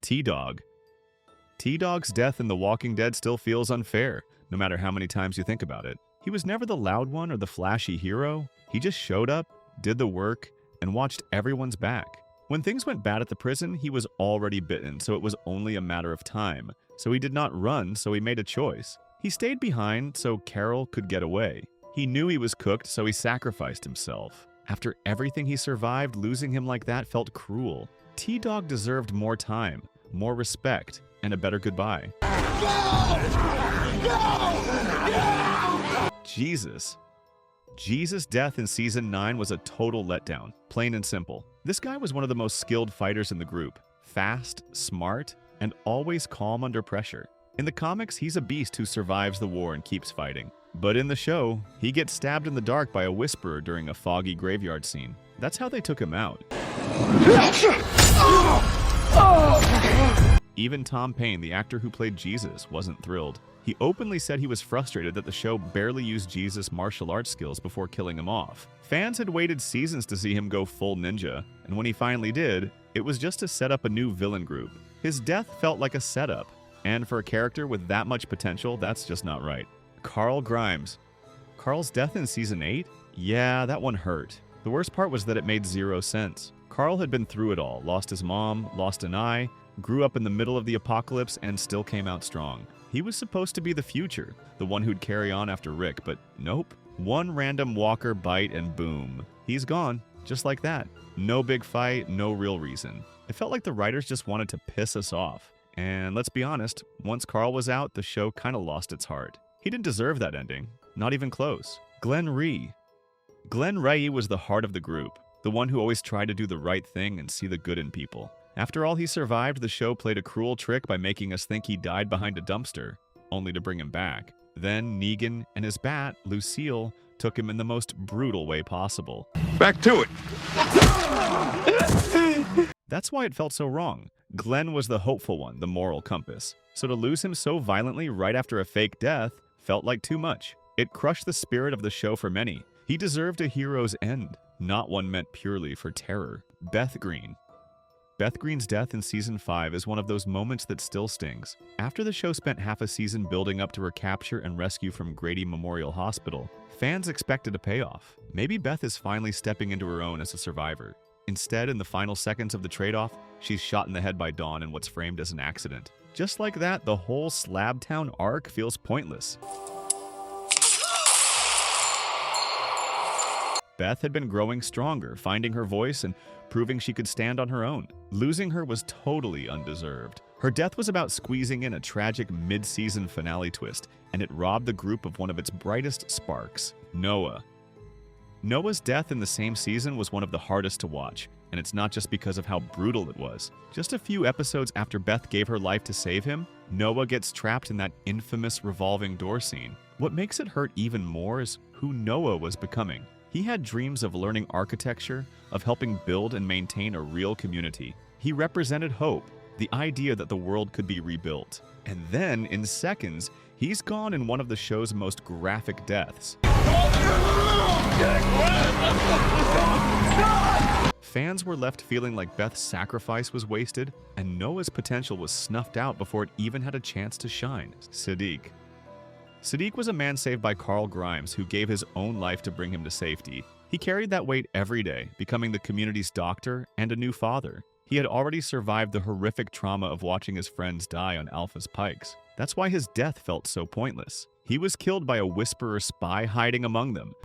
T-Dog. T-Dog's death in The Walking Dead still feels unfair, no matter how many times you think about it. He was never the loud one or the flashy hero. He just showed up, did the work, and watched everyone's back. When things went bad at the prison, he was already bitten, so it was only a matter of time. So he did not run, so he made a choice. He stayed behind so Carol could get away. He knew he was cooked, so he sacrificed himself. After everything he survived, losing him like that felt cruel. T-Dog deserved more time, more respect, and a better goodbye. Jesus' death in Season 9 was a total letdown, plain and simple. This guy was one of the most skilled fighters in the group. Fast, smart, and always calm under pressure. In the comics, he's a beast who survives the war and keeps fighting. But in the show, he gets stabbed in the dark by a whisperer during a foggy graveyard scene. That's how they took him out. Even Tom Payne, the actor who played Jesus, wasn't thrilled. He openly said he was frustrated that the show barely used Jesus' martial arts skills before killing him off. Fans had waited seasons to see him go full ninja, and when he finally did, it was just to set up a new villain group. His death felt like a setup, and for a character with that much potential, that's just not right. Carl Grimes. Carl's death in Season 8? Yeah, that one hurt. The worst part was that it made zero sense. Carl had been through it all, lost his mom, lost an eye, grew up in the middle of the apocalypse, and still came out strong. He was supposed to be the future, the one who'd carry on after Rick, but nope. One random walker bite and boom. He's gone, just like that. No big fight, no real reason. It felt like the writers just wanted to piss us off. And let's be honest, once Carl was out, the show kinda lost its heart. He didn't deserve that ending, not even close. Glenn Rhee. Glenn Rhee was the heart of the group, the one who always tried to do the right thing and see the good in people. After all he survived, the show played a cruel trick by making us think he died behind a dumpster, only to bring him back. Then Negan and his bat, Lucille, took him in the most brutal way possible. Back to it! That's why it felt so wrong. Glenn was the hopeful one, the moral compass. So to lose him so violently right after a fake death felt like too much. It crushed the spirit of the show for many. He deserved a hero's end, not one meant purely for terror. Beth Green. Beth Green's death in Season 5 is one of those moments that still stings. After the show spent half a season building up to her capture and rescue from Grady Memorial Hospital, fans expected a payoff. Maybe Beth is finally stepping into her own as a survivor. Instead, in the final seconds of the trade-off, she's shot in the head by Dawn in what's framed as an accident. Just like that, the whole Slabtown arc feels pointless. Beth had been growing stronger, finding her voice and proving she could stand on her own. Losing her was totally undeserved. Her death was about squeezing in a tragic mid-season finale twist, and it robbed the group of one of its brightest sparks, Noah. Noah's death in the same season was one of the hardest to watch, and it's not just because of how brutal it was. Just a few episodes after Beth gave her life to save him, Noah gets trapped in that infamous revolving door scene. What makes it hurt even more is who Noah was becoming. He had dreams of learning architecture, of helping build and maintain a real community. He represented hope, the idea that the world could be rebuilt. And then, in seconds, he's gone in one of the show's most graphic deaths. Fans were left feeling like Beth's sacrifice was wasted, and Noah's potential was snuffed out before it even had a chance to shine. Sadiq. Sadiq was a man saved by Carl Grimes, who gave his own life to bring him to safety. He carried that weight every day, becoming the community's doctor and a new father. He had already survived the horrific trauma of watching his friends die on Alpha's pikes. That's why his death felt so pointless. He was killed by a whisperer spy hiding among them.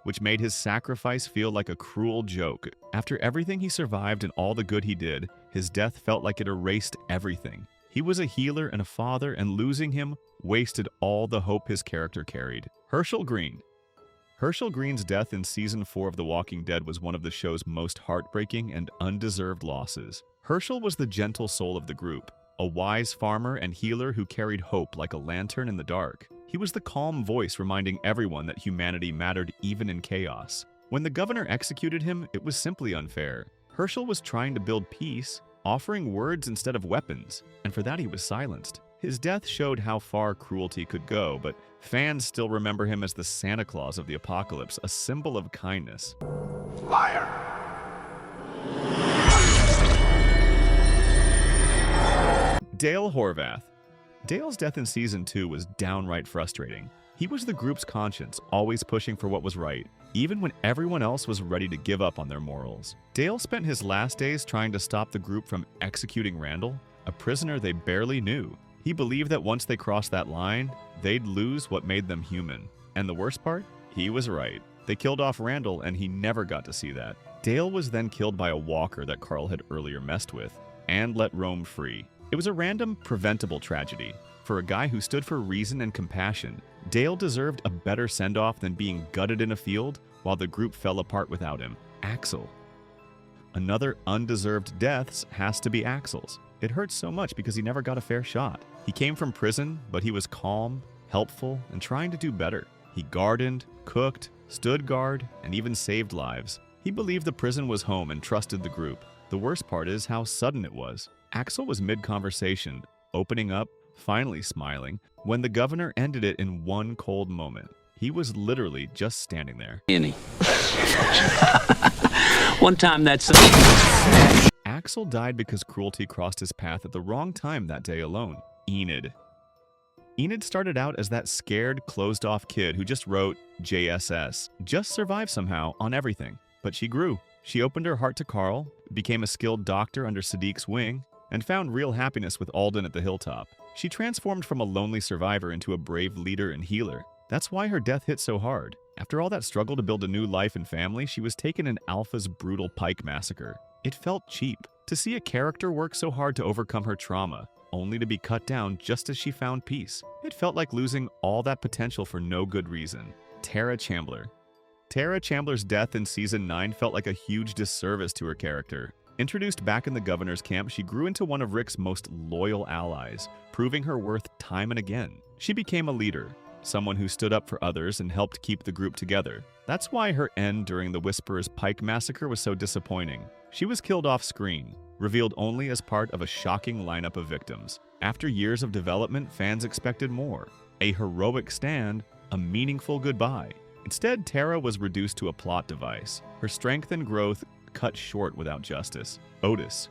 Which made his sacrifice feel like a cruel joke. After everything he survived and all the good he did, his death felt like it erased everything. He was a healer and a father, and losing him wasted all the hope his character carried. Herschel Green. Herschel Green's death in Season 4 of The Walking Dead was one of the show's most heartbreaking and undeserved losses. Herschel was the gentle soul of the group, a wise farmer and healer who carried hope like a lantern in the dark. He was the calm voice reminding everyone that humanity mattered even in chaos. When the governor executed him, it was simply unfair. Herschel was trying to build peace, offering words instead of weapons, and for that he was silenced. His death showed how far cruelty could go, but fans still remember him as the Santa Claus of the apocalypse, a symbol of kindness. Liar. Dale Horvath. Dale's death in Season 2 was downright frustrating. He was the group's conscience, always pushing for what was right, even when everyone else was ready to give up on their morals. Dale spent his last days trying to stop the group from executing Randall, a prisoner they barely knew. He believed that once they crossed that line, they'd lose what made them human. And the worst part? He was right. They killed off Randall, and he never got to see that. Dale was then killed by a walker that Carl had earlier messed with, and let roam free. It was a random, preventable tragedy. For a guy who stood for reason and compassion, Dale deserved a better send-off than being gutted in a field while the group fell apart without him. Axel. Another undeserved death has to be Axel's. It hurts so much because he never got a fair shot. He came from prison, but he was calm, helpful, and trying to do better. He gardened, cooked, stood guard, and even saved lives. He believed the prison was home and trusted the group. The worst part is how sudden it was. Axel was mid-conversation, opening up, finally smiling, when the governor ended it in one cold moment. He was literally just standing there. One time that's... Axel died because cruelty crossed his path at the wrong time that day alone. Enid. Enid started out as that scared, closed-off kid who just wrote JSS, just survived somehow on everything. But she grew. She opened her heart to Carl, became a skilled doctor under Sadiq's wing, and found real happiness with Alden at the hilltop. She transformed from a lonely survivor into a brave leader and healer. That's why her death hit so hard. After all that struggle to build a new life and family, she was taken in Alpha's brutal Pike massacre. It felt cheap to see a character work so hard to overcome her trauma, only to be cut down just as she found peace. It felt like losing all that potential for no good reason. Tara Chandler. Tara Chandler's death in Season 9 felt like a huge disservice to her character. Introduced back in the governor's camp, she grew into one of Rick's most loyal allies, proving her worth time and again. She became a leader, someone who stood up for others and helped keep the group together. That's why her end during the Whisperer's Pike massacre was so disappointing. She was killed off screen, revealed only as part of a shocking lineup of victims. After years of development, fans expected more. A heroic stand, a meaningful goodbye. Instead, Tara was reduced to a plot device. Her strength and growth cut short without justice. Otis.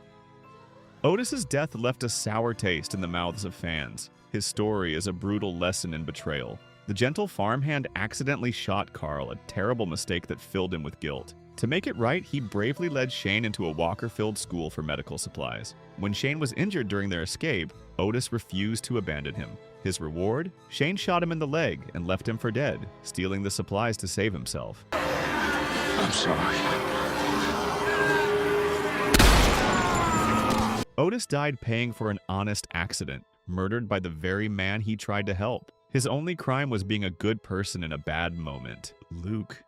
Otis's death left a sour taste in the mouths of fans. His story is a brutal lesson in betrayal. The gentle farmhand accidentally shot Carl, a terrible mistake that filled him with guilt. To make it right, he bravely led Shane into a walker-filled school for medical supplies. When Shane was injured during their escape, Otis refused to abandon him. His reward? Shane shot him in the leg and left him for dead, stealing the supplies to save himself. I'm sorry. Otis died paying for an honest accident, murdered by the very man he tried to help. His only crime was being a good person in a bad moment. Luke.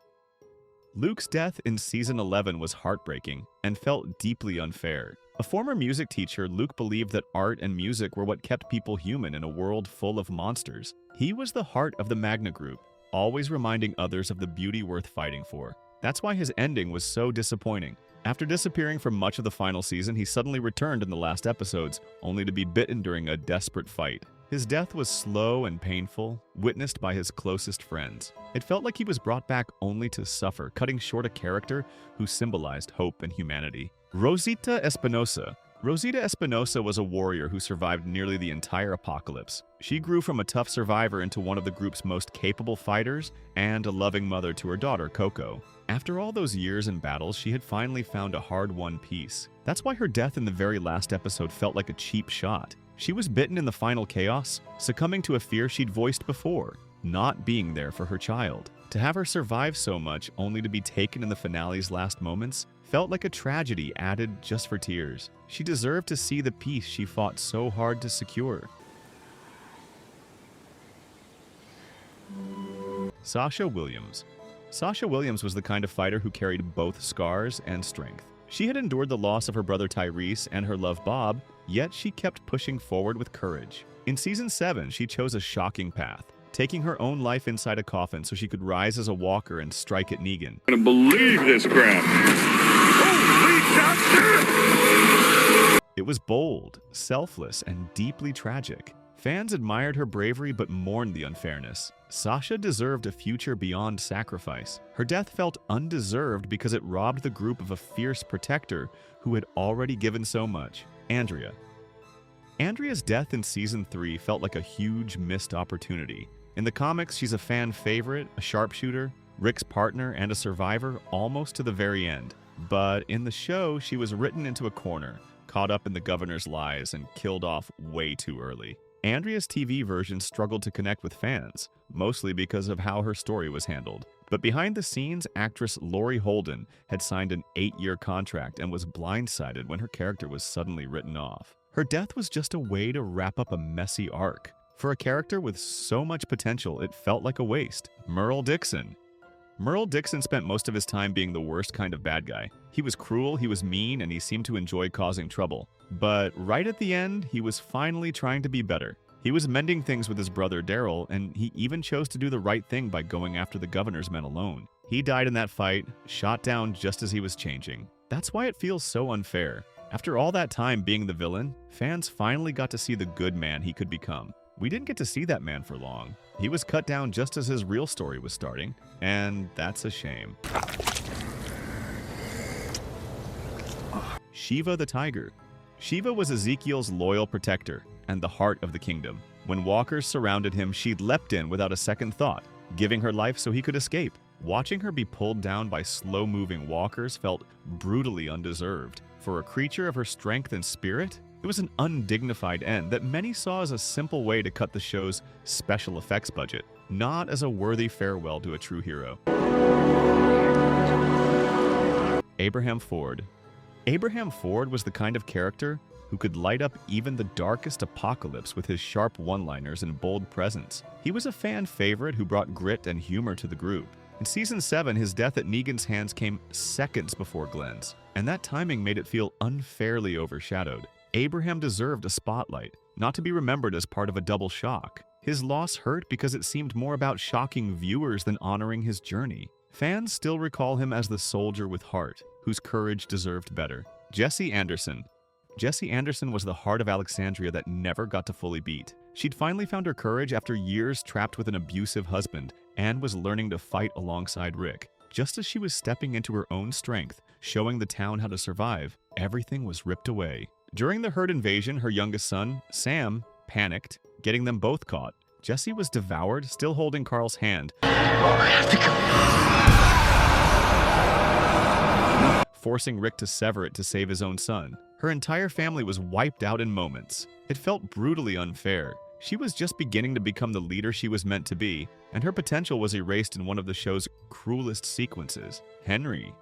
Luke's death in Season 11 was heartbreaking and felt deeply unfair. A former music teacher, Luke believed that art and music were what kept people human in a world full of monsters. He was the heart of the Magna Group, always reminding others of the beauty worth fighting for. That's why his ending was so disappointing. After disappearing for much of the final season, he suddenly returned in the last episodes, only to be bitten during a desperate fight. His death was slow and painful, witnessed by his closest friends. It felt like he was brought back only to suffer, cutting short a character who symbolized hope and humanity. Rosita Espinosa. Rosita Espinosa was a warrior who survived nearly the entire apocalypse. She grew from a tough survivor into one of the group's most capable fighters and a loving mother to her daughter, Coco. After all those years in battles, she had finally found a hard-won peace. That's why her death in the very last episode felt like a cheap shot. She was bitten in the final chaos, succumbing to a fear she'd voiced before, not being there for her child. To have her survive so much only to be taken in the finale's last moments felt like a tragedy added just for tears. She deserved to see the peace she fought so hard to secure. Sasha Williams. Sasha Williams was the kind of fighter who carried both scars and strength. She had endured the loss of her brother Tyrese and her love Bob, yet she kept pushing forward with courage. In Season 7, she chose a shocking path, taking her own life inside a coffin so she could rise as a walker and strike at Negan. I can't believe this crap. Holy doctor! It was bold, selfless, and deeply tragic. Fans admired her bravery but mourned the unfairness. Sasha deserved a future beyond sacrifice. Her death felt undeserved because it robbed the group of a fierce protector who had already given so much. Andrea. Andrea's death in Season 3 felt like a huge missed opportunity. In the comics, she's a fan favorite, a sharpshooter, Rick's partner, and a survivor almost to the very end. But in the show, she was written into a corner, caught up in the governor's lies, and killed off way too early. Andrea's TV version struggled to connect with fans, mostly because of how her story was handled. But behind the scenes, actress Laurie Holden had signed an 8-year contract and was blindsided when her character was suddenly written off. Her death was just a way to wrap up a messy arc. For a character with so much potential, it felt like a waste. Merle Dixon. Merle Dixon spent most of his time being the worst kind of bad guy. He was cruel, he was mean, and he seemed to enjoy causing trouble. But right at the end, he was finally trying to be better. He was mending things with his brother Daryl, and he even chose to do the right thing by going after the governor's men alone. He died in that fight, shot down just as he was changing. That's why it feels so unfair. After all that time being the villain, fans finally got to see the good man he could become. We didn't get to see that man for long. He was cut down just as his real story was starting, and that's a shame. Shiva the Tiger. Shiva was Ezekiel's loyal protector and the heart of the kingdom. When walkers surrounded him, she leapt in without a second thought, giving her life so he could escape. Watching her be pulled down by slow-moving walkers felt brutally undeserved. For a creature of her strength and spirit, it was an undignified end that many saw as a simple way to cut the show's special effects budget, not as a worthy farewell to a true hero. Abraham Ford. Abraham Ford was the kind of character who could light up even the darkest apocalypse with his sharp one-liners and bold presence. He was a fan favorite who brought grit and humor to the group. In Season 7, his death at Negan's hands came seconds before Glenn's, and that timing made it feel unfairly overshadowed. Abraham deserved a spotlight, not to be remembered as part of a double shock. His loss hurt because it seemed more about shocking viewers than honoring his journey. Fans still recall him as the soldier with heart, whose courage deserved better. Jessie Anderson. Jessie Anderson was the heart of Alexandria that never got to fully beat. She'd finally found her courage after years trapped with an abusive husband and was learning to fight alongside Rick. Just as she was stepping into her own strength, showing the town how to survive, everything was ripped away. During the herd invasion, her youngest son, Sam, panicked, getting them both caught. Jessie was devoured, still holding Carl's hand, forcing Rick to sever it to save his own son. Her entire family was wiped out in moments. It felt brutally unfair. She was just beginning to become the leader she was meant to be, and her potential was erased in one of the show's cruelest sequences. Henry.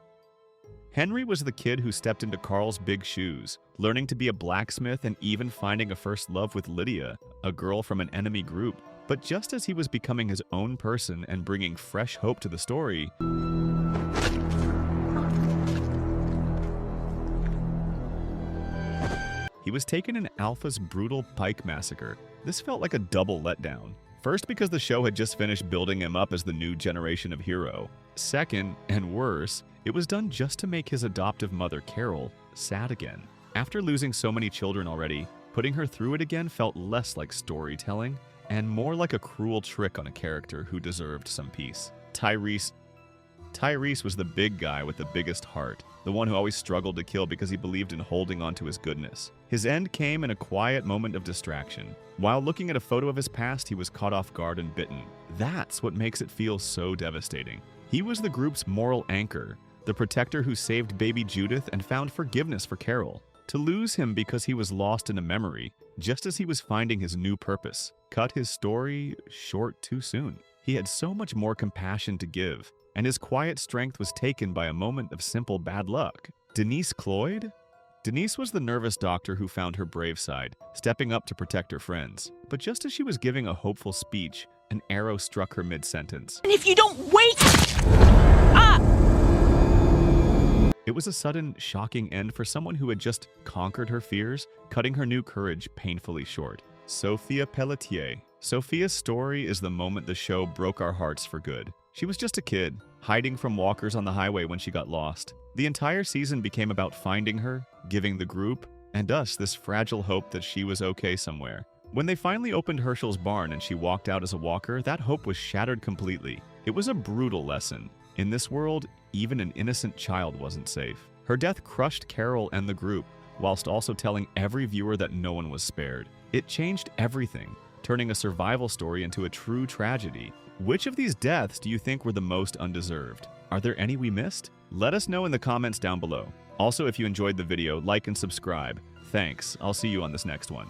Henry was the kid who stepped into Carl's big shoes, learning to be a blacksmith and even finding a first love with Lydia, a girl from an enemy group. But just as he was becoming his own person and bringing fresh hope to the story, he was taken in Alpha's brutal Pike massacre. This felt like a double letdown. First, because the show had just finished building him up as the new generation of hero. Second, and worse, it was done just to make his adoptive mother, Carol, sad again. After losing so many children already, putting her through it again felt less like storytelling and more like a cruel trick on a character who deserved some peace. Tyrese was the big guy with the biggest heart, the one who always struggled to kill because he believed in holding on to his goodness. His end came in a quiet moment of distraction. While looking at a photo of his past, he was caught off guard and bitten. That's what makes it feel so devastating. He was the group's moral anchor, the protector who saved baby Judith and found forgiveness for Carol. To lose him because he was lost in a memory, just as he was finding his new purpose, cut his story short too soon. He had so much more compassion to give, and his quiet strength was taken by a moment of simple bad luck. Denise Cloyd? Denise was the nervous doctor who found her brave side, stepping up to protect her friends. But just as she was giving a hopeful speech, an arrow struck her mid-sentence. And if you don't wait! Ah! It was a sudden, shocking end for someone who had just conquered her fears, cutting her new courage painfully short. Sophia Pelletier. Sophia's story is the moment the show broke our hearts for good. She was just a kid, hiding from walkers on the highway when she got lost. The entire season became about finding her, giving the group, and us this fragile hope that she was okay somewhere. When they finally opened Herschel's barn and she walked out as a walker, that hope was shattered completely. It was a brutal lesson. In this world, even an innocent child wasn't safe. Her death crushed Carol and the group, whilst also telling every viewer that no one was spared. It changed everything, turning a survival story into a true tragedy. Which of these deaths do you think were the most undeserved? Are there any we missed? Let us know in the comments down below. Also, if you enjoyed the video, like and subscribe. Thanks. I'll see you on this next one.